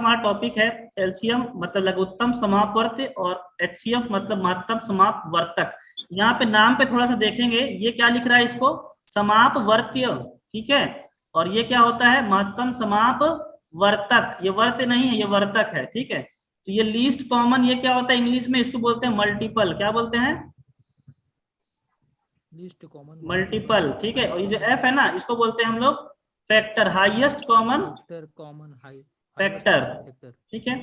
हमारा टॉपिक है एलसीएम मतलब लघुत्तम समापवर्ती और एचसीएफ मतलब महत्तम समापवर्तक। यहाँ पे नाम पे थोड़ा सा देखेंगे, ये क्या लिख रहा है, इसको समापवर्त्य, ठीक है, और ये क्या होता है, महत्तम समापवर्तक। ये वर्त नहीं है, ये वर्तक है, ठीक है। तो ये लीस्ट कॉमन, ये क्या होता है इंग्लिश में, इसको बोलते हैं मल्टीपल। क्या बोलते हैं? लीस्ट कॉमन मल्टीपल, ठीक है। और ये जो एफ है ना, इसको बोलते हैं हम लोग फैक्टर, हाईएस्ट कॉमन फैक्टर, ठीक है।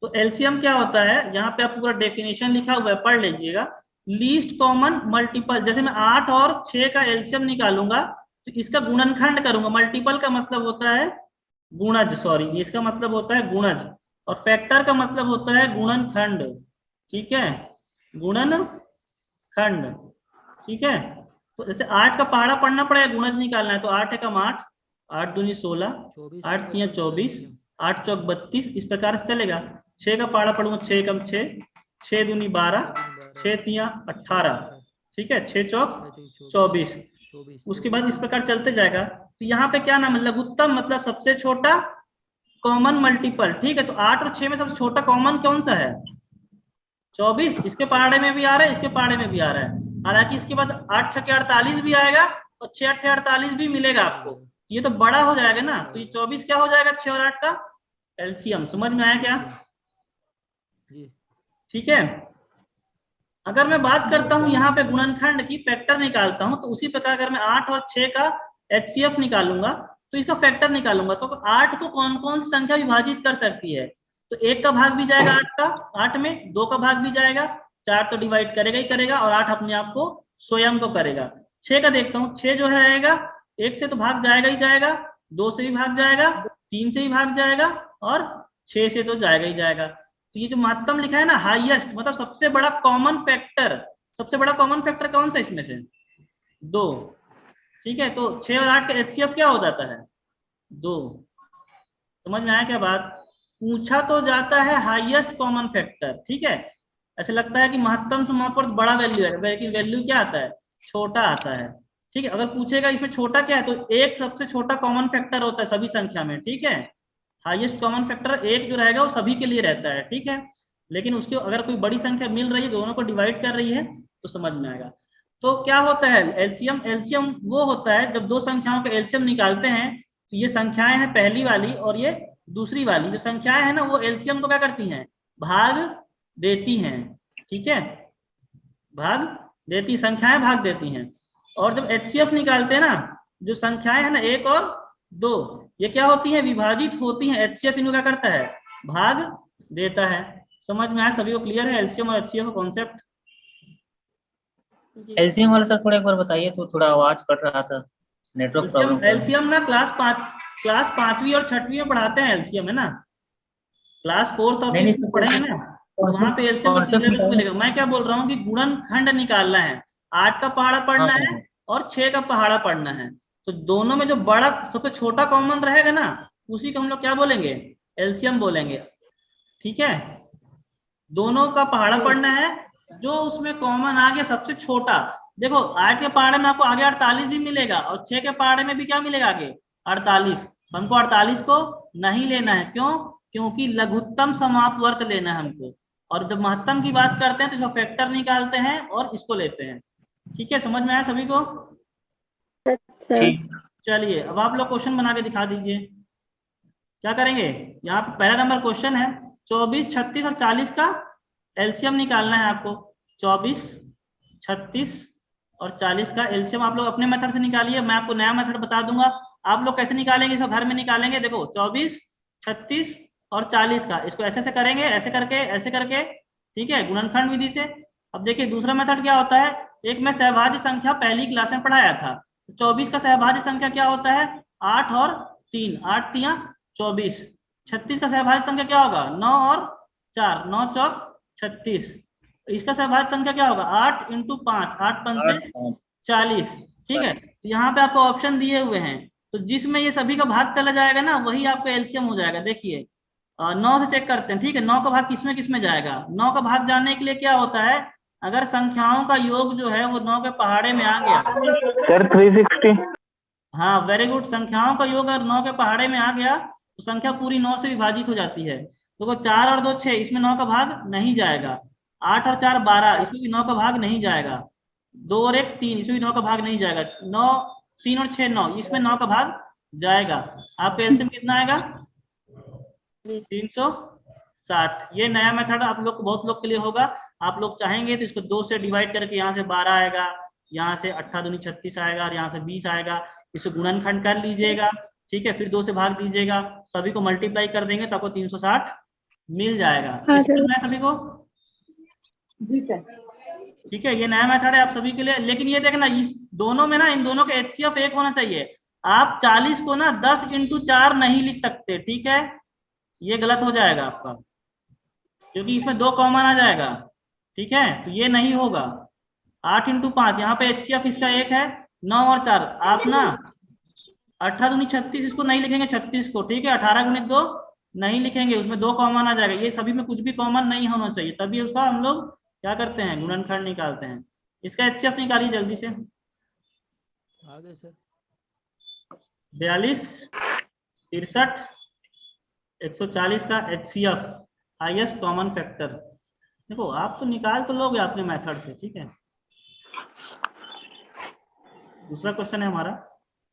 तो एलसीएम क्या होता है, यहाँ पे आपको पूरा डेफिनेशन लिखा हुआ है, पढ़ लीजिएगा। लीस्ट कॉमन मल्टीपल, जैसे मैं 8 और 6 का एलसीएम निकालूंगा तो इसका गुणनखंड करूंगा। मल्टीपल का मतलब होता है गुणज, सॉरी, इसका मतलब होता है गुणज, और फैक्टर का मतलब होता है गुणनखंड, ठीक है, गुणनखंड, ठीक है। तो जैसे 8 का पहाड़ा पढ़ना पड़ेगा, गुणज निकालना है, तो 8 एकम 8, 8 दूनी 16, 8 तिया 24, 8 चौक 32, इस प्रकार से चलेगा। 6 का पहाड़ा पढ़ूंगा, 6 एकम 6, 6 दूनी 12, 6 तिया 18, ठीक है, 6 चौक 24, उसके बाद इस प्रकार चलते जाएगा। तो यहाँ पे क्या नाम है, लघुत्तम मतलब सबसे छोटा कॉमन मल्टीपल, ठीक है। तो 8 और 6 में सबसे छोटा कॉमन कौन सा है? 24। इसके पहाड़े में भी आ रहा है, इसके पहाड़े में भी आ रहा है, हालांकि इसके बाद 8 छक्के 48 भी आएगा और 6 अट्ठे 48 भी मिलेगा आपको, ये तो बड़ा हो जाएगा ना। तो ये 24 क्या हो जाएगा, 6 और 8 का एलसीएम। समझ में आया क्या? ठीक है। अगर मैं बात करता हूं यहाँ पे गुणनखंड की, फैक्टर निकालता हूं, तो उसी प्रकार अगर मैं 8 और 6 का एचसीएफ निकालूंगा तो इसका फैक्टर निकालूंगा, तो 8 को कौन कौन सी संख्या विभाजित कर सकती है? तो 1 का भाग भी जाएगा 8 का, 8 में 2 का भाग भी जाएगा, 4 तो डिवाइड करेगा ही करेगा, और 8 अपने आप को स्वयं को करेगा। 6 का देखता हूँ, 6 जो है रहेगा 1 से तो भाग जाएगा ही जाएगा, 2 से भी भाग जाएगा, 3 से भी भाग जाएगा, और 6 से तो जाएगा ही जाएगा। तो ये जो महत्तम लिखा है ना, हाईएस्ट मतलब सबसे बड़ा कॉमन फैक्टर, सबसे बड़ा कॉमन फैक्टर कौन सा इसमें से? 2, ठीक है। तो 6 और 8 का एचसीएफ क्या हो जाता है? 2। समझ में आया क्या बात? पूछा तो जाता है हाईएस्ट कॉमन फैक्टर, ठीक है। ऐसे लगता है कि महत्तम समापवर्त बड़ा वैल्यू है, लेकिन वैल्यू क्या आता है, छोटा आता है, ठीक है। अगर पूछेगा इसमें छोटा क्या है, तो एक सबसे छोटा कॉमन फैक्टर होता है सभी संख्या में, ठीक है। हाईएस्ट कॉमन फैक्टर एक जो रहेगा वो सभी के लिए रहता है, ठीक है। लेकिन उसके अगर कोई बड़ी संख्या मिल रही है, दोनों को डिवाइड कर रही है, तो समझ में आएगा। तो क्या होता है एलसीएम? एलसीएम वो होता है जब दो संख्याओं का एलसीएम निकालते हैं, तो ये संख्याएं हैं पहली वाली और ये दूसरी वाली, जो संख्याएं हैं ना वो एलसीएम को क्या करती हैं, भाग देती हैं, ठीक है, भाग देती, संख्याएं भाग देती हैं। और जब एचसीएफ निकालते हैं ना, जो संख्याएं हैं ना 1 और 2, ये क्या होती है, विभाजित होती हैं, एचसीएफ इनको क्या करता है, भाग देता है। समझ में आया सभी को? क्लियर है एलसीएम और एचसीएफ का कॉन्सेप्ट? एलसीएम वाला सर थोड़ा एक बार बताइए, तो थोड़ा आवाज कट रहा था, नेटवर्क प्रॉब्लम। एलसीएम ना क्लास 5वीं और 6वीं में पढ़ाते हैं एलसीएम, है ना, क्लास 4th और 5th में पढ़ेंगे ना, तो वहां पे एलसीएम का मिलेगा। मैं क्या बोल रहा हूँ कि गुणनखंड निकालना है, 8 का पहाड़ा पढ़ना है और 6 का पहाड़ा पढ़ना है, तो दोनों में जो बड़ा सबसे छोटा कॉमन रहेगा ना, उसी को हम लोग क्या बोलेंगे, एलसीएम बोलेंगे, ठीक है। दोनों का पहाड़ा पढ़ना है, जो उसमें कॉमन आ गया सबसे छोटा। देखो 8 के पहाड़े में आपको आगे 48 भी मिलेगा, और 6 के पहाड़े में भी क्या मिलेगा आगे, 48। हमको 48 को नहीं लेना है, क्यों? क्योंकि लघुत्तम समापवर्त लेना है हमको, और जब महत्तम की बात करते हैं तो इसका फैक्टर निकालते हैं और इसको लेते हैं, ठीक है। समझ में आया सभी को? चलिए अब आप लोग क्वेश्चन बना के दिखा दीजिए। क्या करेंगे, यहाँ पे पहला नंबर क्वेश्चन है, 24, 36 और 40 का एलसीएम निकालना है आपको। 24, 36 और 40 का एलसीएम आप लोग अपने मेथड से निकालिए, मैं आपको नया मेथड बता दूंगा, आप लोग कैसे निकालेंगे इसको घर में निकालेंगे। देखो 24, 36 और 40 का इसको ऐसे करेंगे, ऐसे करके, ठीक है, गुणनखंड विधि से। अब देखिए दूसरा मेथड क्या होता है, एक मैं सहभाज्य संख्या पहली क्लास में पढ़ाया था। 24 का सहभाज्य संख्या क्या होता है, 8 और 3, 8 तिया 24। 36 का सहभाज्य संख्या क्या होगा, 9 और 4, 9 चौक 36। इसका सहभाज्य संख्या क्या होगा, 8 × 5, 8 पंचे 40, ठीक है। तो यहाँ पे आपको ऑप्शन दिए हुए हैं, तो जिसमें ये सभी का भाग चला जाएगा ना, वही आपका एलसीएम हो जाएगा। देखिए 9 से चेक करते हैं, ठीक है, 9 का भाग किसमें किसमें जाएगा। 9 का भाग जानने के लिए क्या होता है, अगर संख्याओं का योग जो है वो 9 के पहाड़े में आ गया, सर 360। हाँ वेरी गुड, संख्याओं का योग अगर 9 के पहाड़े में आ गया तो संख्या पूरी 9 से विभाजित हो जाती है। देखो 4 और 2 6, इसमें 9 का भाग नहीं जाएगा। 8 और 4 12, इसमें भी 9 का भाग नहीं जाएगा। 2 और 1 3, इसमें भी 9 का भाग नहीं जाएगा। 9 3 और 6 9, इसमें 9 का भाग जाएगा। आपका एलसीएम कितना आएगा? 360। ये नया मेथड आप लोग, बहुत लोग के लिए होगा। आप लोग चाहेंगे तो इसको 2 से डिवाइड करके यहाँ से 12 आएगा, यहाँ से 8 दूनी 36 आएगा और यहाँ से 20 आएगा। इसको गुणनखंड कर लीजिएगा, ठीक है, फिर 2 से भाग दीजिएगा, सभी को मल्टीप्लाई कर देंगे तो आपको 360 मिल जाएगा। सभी को जी सर। ठीक है, ये नया मेथड है आप सभी के लिए। लेकिन ये देखना, इस दोनों में ना, इन दोनों का एचसीएफ 1 होना चाहिए। आप 40 को ना 10 × 4 नहीं लिख सकते, ठीक है, ये गलत हो जाएगा आपका, क्योंकि इसमें 2 कॉमन आ जाएगा, ठीक है, तो ये नहीं होगा। 8 × 5, यहाँ पे एचसीएफ इसका 1 है। 9 और 4, आप ना 18 दूनी 36, इसको नहीं लिखेंगे 36 को, ठीक है। 18 × 2 नहीं लिखेंगे, उसमें 2 कॉमन आ जाएगा। ये सभी में कुछ भी कॉमन नहीं होना चाहिए, तभी उसका हम लोग क्या करते हैं, गुणनखंड निकालते हैं। इसका एचसीएफ निकालिए जल्दी से। आगे सर 42 63 140 का एचसीएफ, हाईएस्ट कॉमन फैक्टर। देखो आप तो निकाल तो लोगे अपने मेथड से, ठीक है। दूसरा क्वेश्चन है हमारा,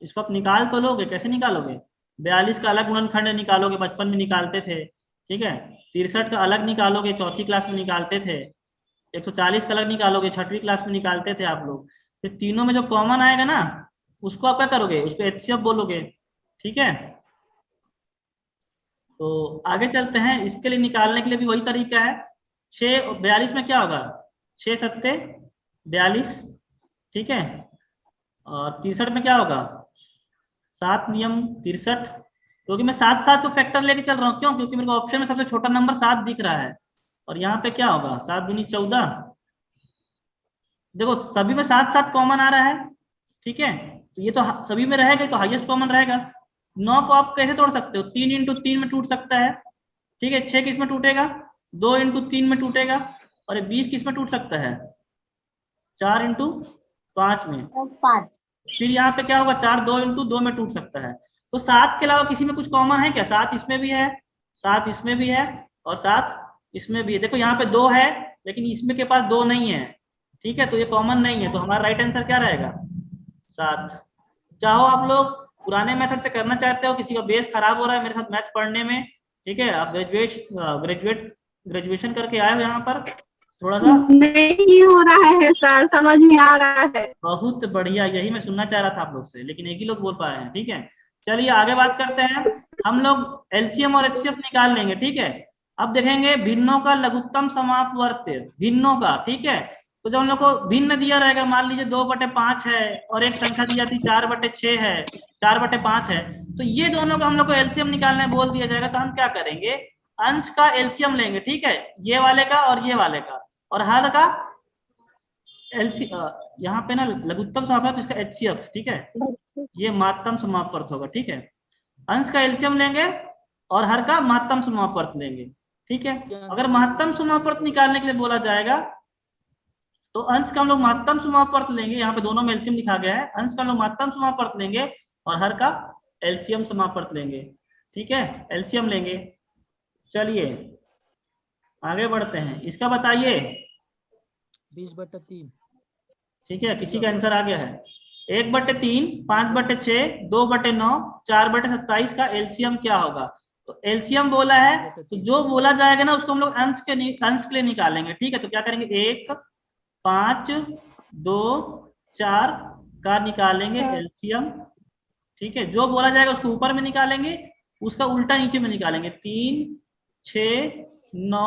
इसको आप निकाल तो लोगे, कैसे निकालोगे? 42 का अलग गुणनखंड निकालोगे, बचपन में निकालते थे, ठीक है। 63 का अलग निकालोगे, चौथी क्लास में निकालते थे। 140 का अलग निकालोगे, 6वीं क्लास में निकालते थे आप लोग। फिर तीनों में जो कॉमन आएगा ना, उसको आप क्या करोगे, उसको एचसीएफ बोलोगे, ठीक है। तो आगे चलते हैं, इसके लिए निकालने के लिए भी वही तरीका है। 6 42 में क्या होगा, 6 7 42, ठीक है। और 63 में क्या होगा, 7 नियम 63, क्योंकि मैं 7 7 को फैक्टर लेके चल रहा हूँ। क्यों? क्योंकि मेरे को ऑप्शन में सबसे छोटा नंबर 7 दिख रहा है। और यहाँ पे क्या होगा, 7 दूनी 14। देखो सभी में 7 7 कॉमन आ रहा है, ठीक है, तो ये तो सभी में रहेगा, तो हाईएस्ट कॉमन रहेगा। 9 को आप कैसे तोड़ सकते हो, 3 × 3 में टूट सकता है, ठीक है। 6 किस में टूटेगा, 2 × 3 में टूटेगा। और 20 किस में टूट सकता है, 4 × 5 में। 5। फिर यहाँ पे क्या होगा, 4 2 × 2 में टूट सकता है। तो 7 के अलावा किसी में कुछ कॉमन है क्या? 7 इसमें भी है, 7 इसमें भी है, और 7 इसमें भी है। देखो यहाँ पे 2 है, लेकिन इसमें के पास 2 नहीं है, ठीक है, तो ये कॉमन नहीं है। तो हमारा राइट आंसर क्या रहेगा, 7। चाहो आप लोग पुराने मेथड से करना चाहते हो, किसी का बेस खराब हो रहा है मेरे साथ मैथ्स पढ़ने में, ठीक है, आप ग्रेजुएशन करके आए हो यहाँ पर, थोड़ा सा नहीं हो रहा है सर, समझ में आ रहा है। बहुत बढ़िया, यही मैं सुनना चाह रहा था आप लोग से, लेकिन एक ही लोग बोल पाए हैं, ठीक है। चलिए आगे बात करते हैं। हम लोग एलसीएम और एचसीएफ निकाल लेंगे, ठीक है। अब देखेंगे भिन्नों का लघुत्तम समापवर्त्य, भिन्नों का, ठीक है। तो जब हम लोग को भिन्न दिया रहेगा, मान लीजिए 2/5 है और एक संख्या दी जाती 4/6 है, 4/5 है, तो ये दोनों का हम लोग को एलसीएम निकालने बोल दिया जाएगा। तो हम क्या करेंगे, अंश का एलसीएम लेंगे, ठीक है, ये वाले का और ये वाले का, और हर का एलसी, यहाँ पे ना लघुत्तम समापवर्त, इसका एचसीएफ, ठीक है, ये महत्तम समापवर्त होगा, ठीक है। अंश का एलसीएम लेंगे और हर का महत्तम समापवर्त लेंगे, ठीक है। अगर महत्तम समापवर्त निकालने के लिए बोला जाएगा तो अंश का हम लोग महत्तम समापवर्त लेंगे, यहाँ पे दोनों में एलसीएम लिखा गया है, अंश का हम लोग महत्तम समापवर्त लेंगे और हर का एलसीएम समापवर्त लेंगे, ठीक है, एलसीएम लेंगे। चलिए आगे बढ़ते हैं, इसका बताइए। 20/3। ठीक है, किसी का आंसर आ गया है। 1/3, 5/6, 2/9, 4/27 का एलसीएम क्या होगा? तो एलसीएम बोला है, तो जो बोला जाएगा ना उसको हम लोग अंश के लिए निकालेंगे, ठीक है। तो क्या करेंगे, 1 5 2 4 का निकालेंगे एलसीएम, ठीक है। जो बोला जाएगा उसको ऊपर में निकालेंगे, उसका उल्टा नीचे में निकालेंगे। 3 6 9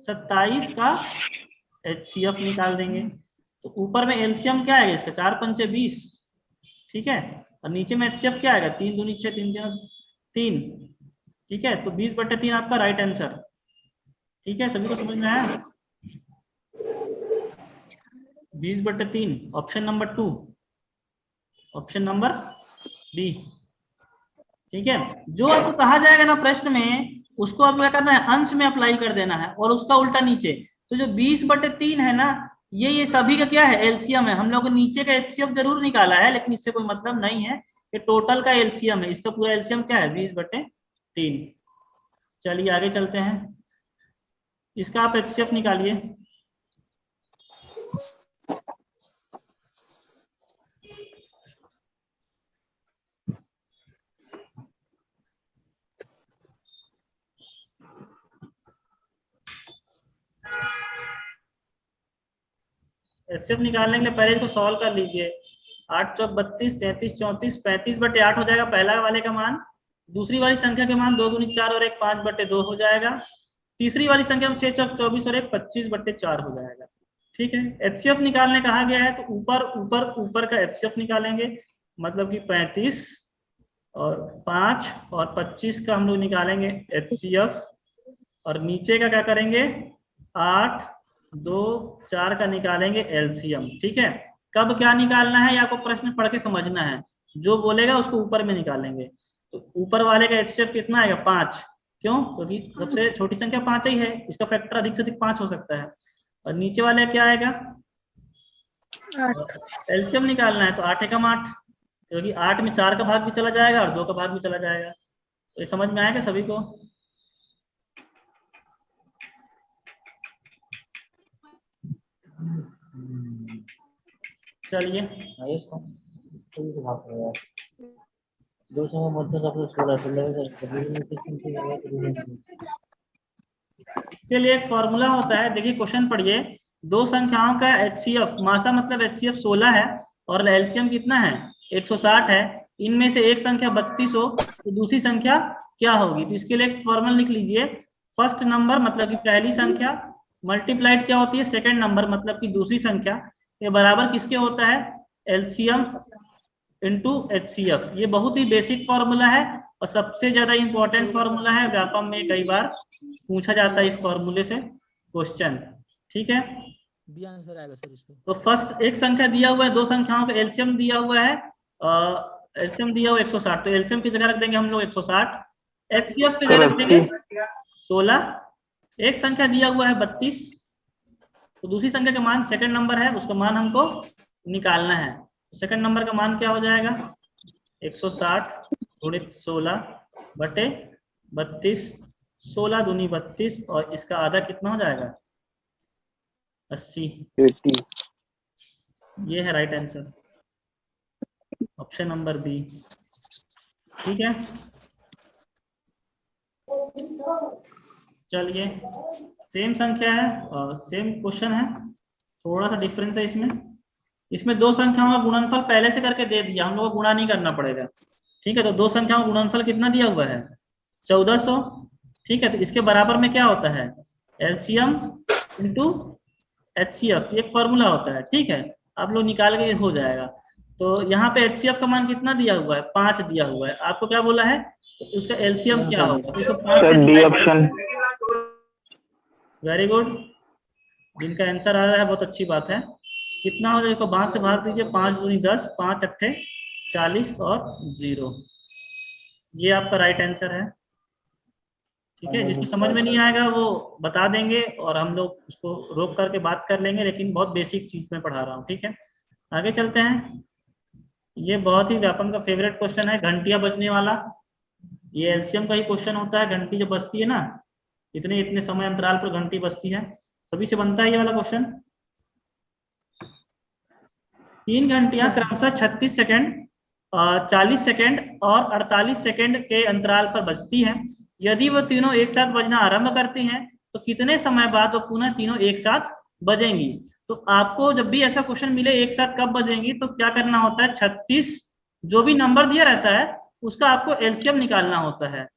27 का एचसीएफ निकाल देंगे। तो ऊपर में एलसीएम क्या आएगा इसका, 4 5 20, ठीक है, और नीचे में एचसीएफ क्या आएगा, 3 दूनी 6 3 3, ठीक है। तो 20/3 आपका राइट आंसर, ठीक है। सभी को समझ में आया? 20/3 option number 2, option number B, ठीक है। जो आपको कहा जाएगा ना प्रश्न में, उसको आपको क्या करना है, अंश में अप्लाई कर देना है और उसका उल्टा नीचे। तो जो 20/3 है ना, ये सभी का क्या है, एलसीएम है। हम लोग नीचे का एचसीएफ जरूर निकाला है, लेकिन इससे कोई मतलब नहीं है, ये टोटल का एलसीएम है। इसका पूरा एलसीएम क्या है, 20/3 3। चलिए आगे चलते हैं, इसका आप HCF निकालिए। HCF निकालने के लिए पहले इसको सॉल्व कर लीजिए। 8 चौक 32, 33 34, 35/8 हो जाएगा पहला वाले का मान। दूसरी वाली संख्या के मान 2 दूनी 4 और 1 5/2 हो जाएगा। तीसरी वाली संख्या में 6 चौक 24 और 1 25/4 हो जाएगा। ठीक है, HCF निकालने कहा गया है तो ऊपर ऊपर ऊपर का HCF निकालेंगे, मतलब कि 35 और 5 और 25 का हम लोग निकालेंगे HCF, और नीचे का क्या करेंगे 8 2 4 का निकालेंगे LCM। ठीक है, कब क्या निकालना है ये आपको प्रश्न पढ़ के समझना है, जो बोलेगा उसको ऊपर में निकालेंगे। तो ऊपर वाले का HCF कितना आएगा 5, क्यों, क्योंकि सबसे छोटी संख्या 5 ही है, इसका फैक्टर अधिक से अधिक 5 हो सकता है। और नीचे वाले क्या आएगा 8। LCM निकालना है तो 8 एकम 8, क्योंकि 8 में 4 का भाग भी चला जाएगा और 2 का भाग भी चला जाएगा। तो ये समझ में आएगा सभी को? चलिए इसके लिए एक फॉर्मूला होता है, देखिए क्वेश्चन पढ़िए। दो संख्याओं का HCF, मासा मतलब HCF 16 है और LCM कितना है 160 है। इनमें से एक संख्या 32 हो तो दूसरी संख्या क्या होगी? तो इसके लिए एक फॉर्मूला लिख लीजिए। फर्स्ट नंबर मतलब कि पहली संख्या मल्टीप्लाइड क्या होती है सेकंड नंबर मतलब कि दूसरी संख्या, ये बराबर किसके होता है LCM इंटू HCF। ये बहुत ही बेसिक फॉर्मूला है और सबसे ज्यादा इंपॉर्टेंट फॉर्मूला है, व्यापम में कई बार पूछा जाता है इस फॉर्मूले से क्वेश्चन। ठीक है, बी आंसर आएगा सर इसका। तो फर्स्ट एक संख्या दिया हुआ है, दो संख्याओं का LCM दिया हुआ है, LCM दिया हुआ 160, तो LCM की जगह रख देंगे हम लोग 160, HCF की जगह रख देंगे 16। एक संख्या दिया हुआ है 32, तो दूसरी संख्या का मान सेकंड नंबर है, उसका मान हमको निकालना है। सेकंड नंबर का मान क्या हो जाएगा 160 गुणित 16/32, 16 दूनी 32 और इसका आधा कितना हो जाएगा 80। ये है right answer, option number B. ठीक है, चलिए सेम संख्या है और सेम क्वेश्चन है, थोड़ा सा डिफरेंस है इसमें। इसमें दो संख्याओं का गुणनफल पहले से करके दे दिया, हम लोगों को गुणा नहीं करना पड़ेगा। ठीक है, तो दो संख्याओं का गुणनफल कितना दिया हुआ है 1400। ठीक है, तो इसके बराबर में क्या होता है LCM इंटू HCF, ये एक फॉर्मूला होता है। ठीक है, आप लोग निकाल के हो जाएगा। तो यहाँ पे HCF का मान कितना दिया हुआ है 5 दिया हुआ है, आपको क्या बोला है तो उसका LCM क्या होगा, तो इसको 5 से डिवाइड। वेरी गुड, जिनका आंसर आ रहा है बहुत अच्छी बात है। कितना हो जाएगा 5 से भाग दीजिए, 5 दूनी 10, 5 अट्ठे 40 और 0, ये आपका राइट आंसर है। ठीक है, जिसको समझ में नहीं आएगा वो बता देंगे और हम लोग उसको रोक करके बात कर लेंगे, लेकिन बहुत बेसिक चीज में पढ़ा रहा हूँ। ठीक है, आगे चलते हैं। ये बहुत ही व्यापम का फेवरेट क्वेश्चन है, घंटियां बजने वाला। ये LCM का ही क्वेश्चन होता है, घंटी जब बजती है ना, इतने इतने समय अंतराल पर घंटी बजती है, सभी से बनता है ये वाला क्वेश्चन। 3 घंटियां क्रमशः 36 सेकंड, 40 सेकंड और 48 सेकंड के अंतराल पर बजती हैं। यदि वो तीनों एक साथ बजना आरंभ करती हैं तो कितने समय बाद वो पुनः तीनों एक साथ बजेंगी? तो आपको जब भी ऐसा क्वेश्चन मिले एक साथ कब बजेंगी, तो क्या करना होता है 36 जो भी नंबर दिया रहता है उसका आपको LCM निकालना होता है।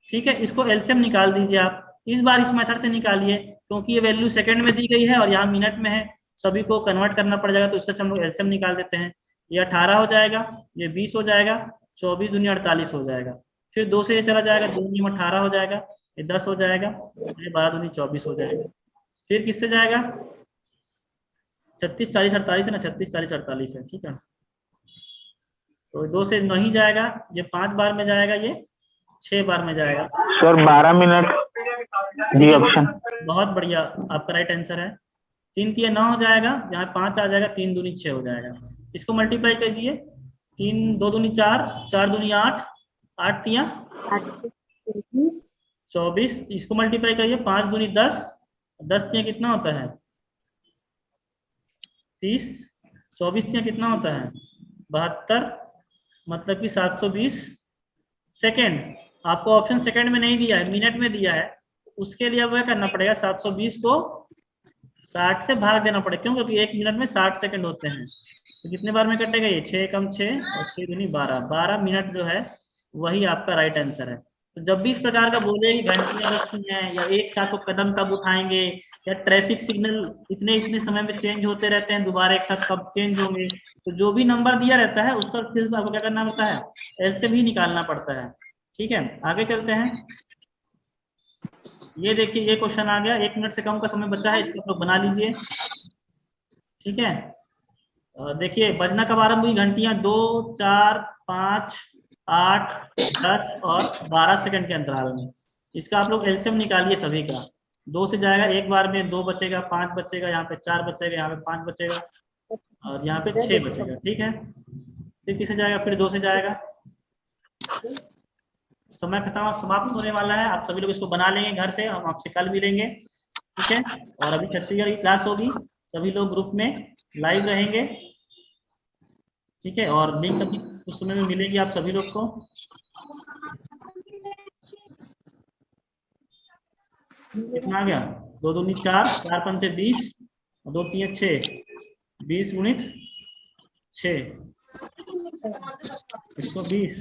ठीक है, इसको LCM निकाल दीजिए आप। इस बार इस मेथड से निकालिए क्योंकि ये वैल्यू सेकंड में दी गई है और यहाँ मिनट में है, सभी को कन्वर्ट करना पड़ जाएगा, तो इससे हम लोग LCM निकाल देते हैं। ये 18 हो जाएगा, ये 20 हो जाएगा, 24 दूनी 48 हो जाएगा, फिर 2 से ये चला जाएगा, 2 दूनी 18 हो जाएगा, ये 10 हो जाएगा, ये 12 दूनी 24 हो जाएगा। फिर किससे जाएगा 36 40 48 है ना, 36 40 48 है। ठीक है, तो 2 से नहीं जाएगा, ये 5 बार में जाएगा, ये 6 बार में जाएगा। सर 12 मिनट जी ऑप्शन। बहुत बढ़िया, आपका राइट आंसर है। 3 तिया 9 हो जाएगा, यहाँ 5 आ जाएगा, 3 दूनी 6 हो जाएगा। इसको मल्टीप्लाई कीजिए, 3 2 दूनी 4, 4 दूनी 8, 8 तिया 24, इसको मल्टीप्लाई करिए, 5 दूनी 10, 10 तिया कितना होता है 30, 24 तिया कितना होता है 72, मतलब कि 720 सेकेंड। आपको ऑप्शन सेकेंड में नहीं दिया है, मिनट में दिया है, उसके लिए अब क्या करना पड़ेगा, 720 को 60 से भाग देना पड़ेगा, क्यों? क्योंकि 1 मिनट में 60 सेकंड होते हैं। तो कितने बार में कटेगा ये, 6 कम 6 और 6 दूनी 12, 12 मिनट जो है वही आपका राइट आंसर है। तो जब भी इस प्रकार का बोले कि घंटियां बजती हैं या एक साथ वो कदम कब उठाएंगे या ट्रैफिक सिग्नल इतने इतने समय में चेंज होते रहते हैं, दोबारा एक साथ कब चेंज होंगे, तो जो भी नंबर दिया रहता है उसका फिर आपको क्या करना होता है, एलसीएम ही निकालना पड़ता है। ठीक है, आगे चलते हैं। ये देखिए ये क्वेश्चन आ गया, 1 मिनट से कम का समय बचा है, इसको आप लोग बना लीजिए। ठीक है, देखिए बजना कब आरंभ हुई घंटियां, 2, 4, 5, 8, 10 और 12 सेकंड के अंतराल में। इसका आप लोग एलसीएम निकालिए सभी का। 2 से जाएगा एक बार में, 2 बचेगा, 5 बचेगा, यहाँ पे 4 बचेगा, यहाँ पे 5 बचेगा और यहाँ पे 6 बचेगा। ठीक है, फिर किसे जाएगा, फिर 2 से जाएगा। समय खत्म, समाप्त होने वाला है। आप सभी लोग इसको बना लेंगे घर से, हम आपसे कल मिलेंगे। ठीक है, और अभी छत्तीसगढ़ की क्लास होगी, सभी लोग ग्रुप में लाइव रहेंगे। ठीक है, और लिंक अभी उस समय में मिलेगी आप सभी लोग को। कितना आ गया, 2 दूनी 4, 4 पंचे 20, 2 3 6, 20 गुणित 6, 120।